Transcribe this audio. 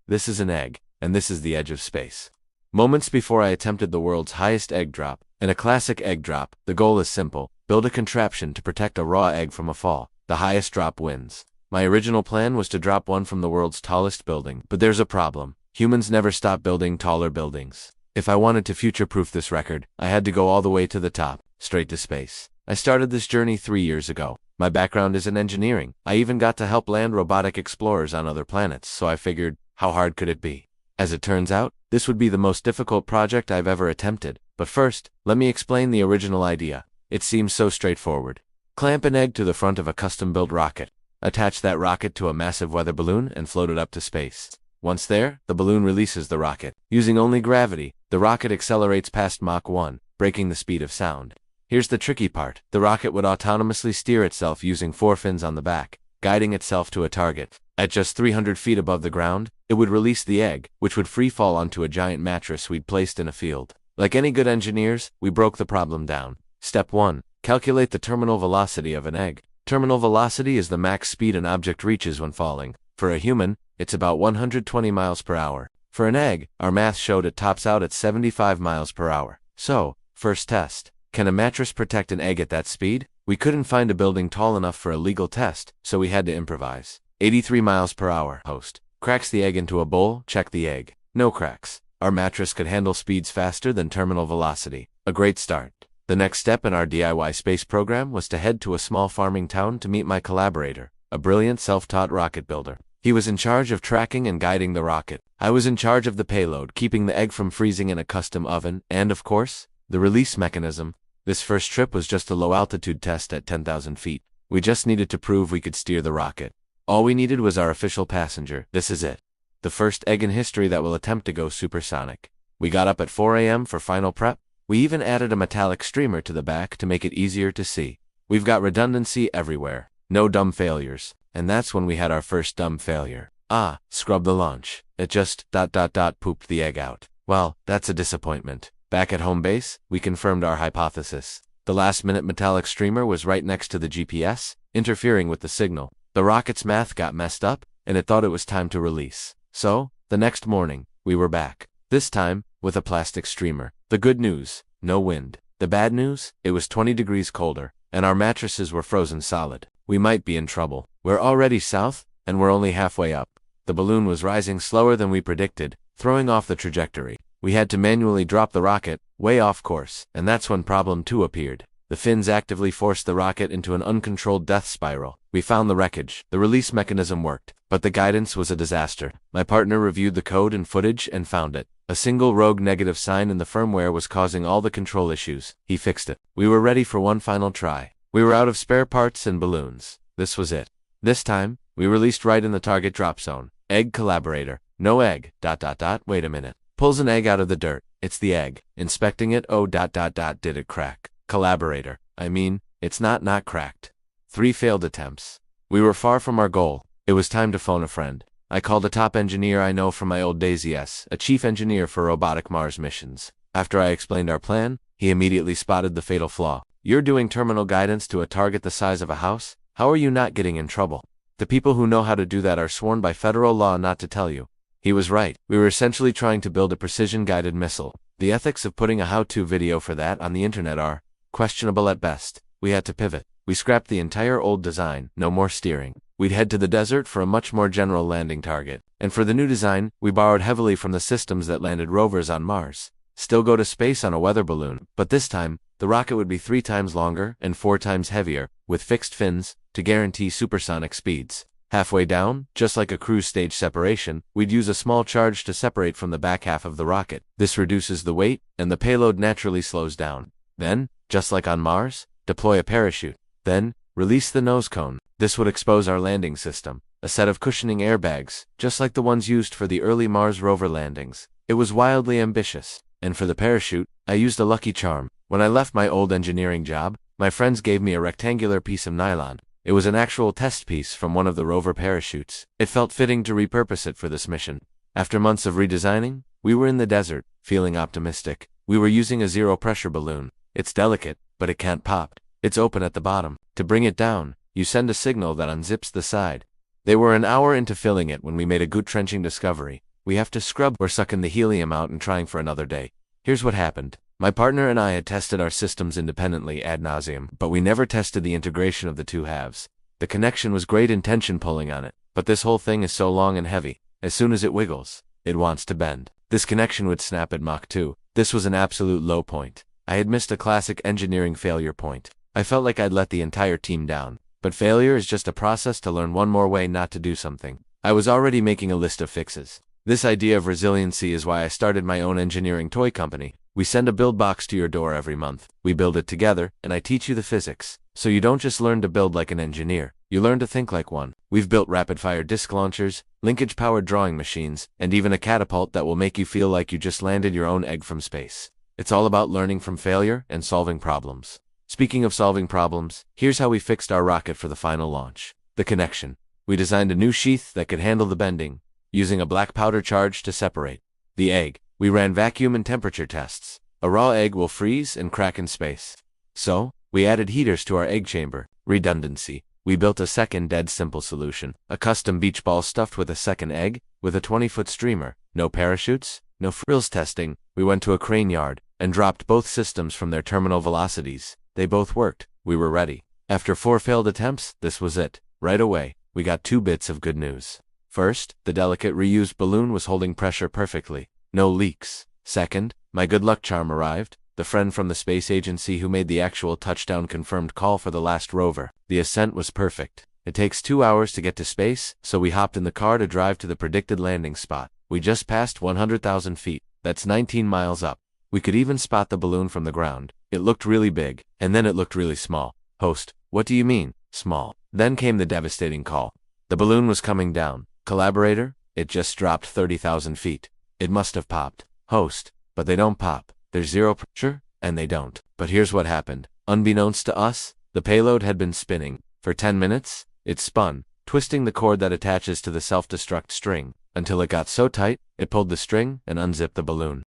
This is an egg, and this is the edge of space. Moments before I attempted the world's highest egg drop, in a classic egg drop, the goal is simple: build a contraption to protect a raw egg from a fall. The highest drop wins. My original plan was to drop one from the world's tallest building, but there's a problem. Humans never stop building taller buildings. If I wanted to future-proof this record, I had to go all the way to the top, straight to space. I started this journey 3 years ago. My background is in engineering. I even got to help land robotic explorers on other planets, so I figured, how hard could it be? As it turns out, this would be the most difficult project I've ever attempted. But first, let me explain the original idea. It seems so straightforward. Clamp an egg to the front of a custom-built rocket. Attach that rocket to a massive weather balloon and float it up to space. Once there, the balloon releases the rocket. Using only gravity, the rocket accelerates past Mach 1, breaking the speed of sound. Here's the tricky part. The rocket would autonomously steer itself using 4 fins on the back, guiding itself to a target. At just 300 feet above the ground, it would release the egg, which would free fall onto a giant mattress we'd placed in a field. Like any good engineers, we broke the problem down. Step 1. Calculate the terminal velocity of an egg. Terminal velocity is the max speed an object reaches when falling. For a human, it's about 120 miles per hour. For an egg, our math showed it tops out at 75 miles per hour. So, first test. Can a mattress protect an egg at that speed? We couldn't find a building tall enough for a legal test, so we had to improvise. 83 miles per hour. Host. Cracks the egg into a bowl, check the egg. No cracks. Our mattress could handle speeds faster than terminal velocity. A great start. The next step in our DIY space program was to head to a small farming town to meet my collaborator, a brilliant self-taught rocket builder. He was in charge of tracking and guiding the rocket. I was in charge of the payload, keeping the egg from freezing in a custom oven, and, of course, the release mechanism. This first trip was just a low-altitude test at 10,000 feet. We just needed to prove we could steer the rocket. All we needed was our official passenger. This is it. The first egg in history that will attempt to go supersonic. We got up at 4 a.m. for final prep. We even added a metallic streamer to the back to make it easier to see. We've got redundancy everywhere. No dumb failures. And that's when we had our first dumb failure. Scrub the launch. It just ... pooped the egg out. Well, that's a disappointment. Back at home base, we confirmed our hypothesis. The last-minute metallic streamer was right next to the GPS, interfering with the signal. The rocket's math got messed up, and it thought it was time to release. So, the next morning, we were back. This time, with a plastic streamer. The good news, no wind. The bad news, it was 20 degrees colder, and our mattresses were frozen solid. We might be in trouble. We're already south, and we're only halfway up. The balloon was rising slower than we predicted, throwing off the trajectory. We had to manually drop the rocket, way off course, and that's when problem 2 appeared. The fins actively forced the rocket into an uncontrolled death spiral. We found the wreckage. The release mechanism worked, but the guidance was a disaster. My partner reviewed the code and footage and found it. A single rogue negative sign in the firmware was causing all the control issues. He fixed it. We were ready for one final try. We were out of spare parts and balloons. This was it. This time, we released right in the target drop zone. Egg collaborator. No egg. ... Wait a minute. Pulls an egg out of the dirt. It's the egg. Inspecting it. Did it crack? Collaborator. I mean, it's not cracked. 3 failed attempts. We were far from our goal. It was time to phone a friend. I called a top engineer I know from my old days, a chief engineer for robotic Mars missions. After I explained our plan, he immediately spotted the fatal flaw. You're doing terminal guidance to a target the size of a house? How are you not getting in trouble? The people who know how to do that are sworn by federal law not to tell you. He was right. We were essentially trying to build a precision-guided missile. The ethics of putting a how-to video for that on the internet are questionable at best. We had to pivot. We scrapped the entire old design. No more steering. We'd head to the desert for a much more general landing target. And for the new design, we borrowed heavily from the systems that landed rovers on Mars. Still go to space on a weather balloon, but this time, the rocket would be 3 times longer and 4 times heavier, with fixed fins, to guarantee supersonic speeds. Halfway down, just like a cruise stage separation, we'd use a small charge to separate from the back half of the rocket. This reduces the weight, and the payload naturally slows down. Then, just like on Mars, deploy a parachute. Then, release the nose cone. This would expose our landing system, a set of cushioning airbags, just like the ones used for the early Mars rover landings. It was wildly ambitious. And for the parachute, I used a lucky charm. When I left my old engineering job, my friends gave me a rectangular piece of nylon. It was an actual test piece from one of the rover parachutes. It felt fitting to repurpose it for this mission. After months of redesigning, we were in the desert, feeling optimistic. We were using a zero-pressure balloon. It's delicate, but it can't pop. It's open at the bottom. To bring it down, you send a signal that unzips the side. They were an hour into filling it when we made a good trenching discovery. We have to scrub or suck in the helium out and trying for another day. Here's what happened. My partner and I had tested our systems independently ad nauseum, but we never tested the integration of the two halves. The connection was great in tension pulling on it, but this whole thing is so long and heavy. As soon as it wiggles, it wants to bend. This connection would snap at Mach 2. This was an absolute low point. I had missed a classic engineering failure point. I felt like I'd let the entire team down. But failure is just a process to learn one more way not to do something. I was already making a list of fixes. This idea of resiliency is why I started my own engineering toy company. We send a build box to your door every month. We build it together, and I teach you the physics. So you don't just learn to build like an engineer, you learn to think like one. We've built rapid-fire disc launchers, linkage-powered drawing machines, and even a catapult that will make you feel like you just landed your own egg from space. It's all about learning from failure and solving problems. Speaking of solving problems, here's how we fixed our rocket for the final launch. The connection. We designed a new sheath that could handle the bending, using a black powder charge to separate. The egg. We ran vacuum and temperature tests. A raw egg will freeze and crack in space. So, we added heaters to our egg chamber. Redundancy. We built a second dead simple solution. A custom beach ball stuffed with a second egg, with a 20-foot streamer. No parachutes, no frills testing. We went to a crane yard, and dropped both systems from their terminal velocities. They both worked. We were ready. After 4 failed attempts, this was it. Right away, we got 2 bits of good news. First, the delicate reused balloon was holding pressure perfectly. No leaks. Second, my good luck charm arrived. The friend from the space agency who made the actual touchdown confirmed call for the last rover. The ascent was perfect. It takes 2 hours to get to space, so we hopped in the car to drive to the predicted landing spot. We just passed 100,000 feet. That's 19 miles up. We could even spot the balloon from the ground. It looked really big, and then it looked really small. Host, what do you mean, small? Then came the devastating call. The balloon was coming down. Collaborator, it just dropped 30,000 feet. It must have popped. Host, but they don't pop. There's zero pressure, and they don't. But here's what happened. Unbeknownst to us, the payload had been spinning. For 10 minutes, it spun, twisting the cord that attaches to the self-destruct string, until it got so tight, it pulled the string and unzipped the balloon.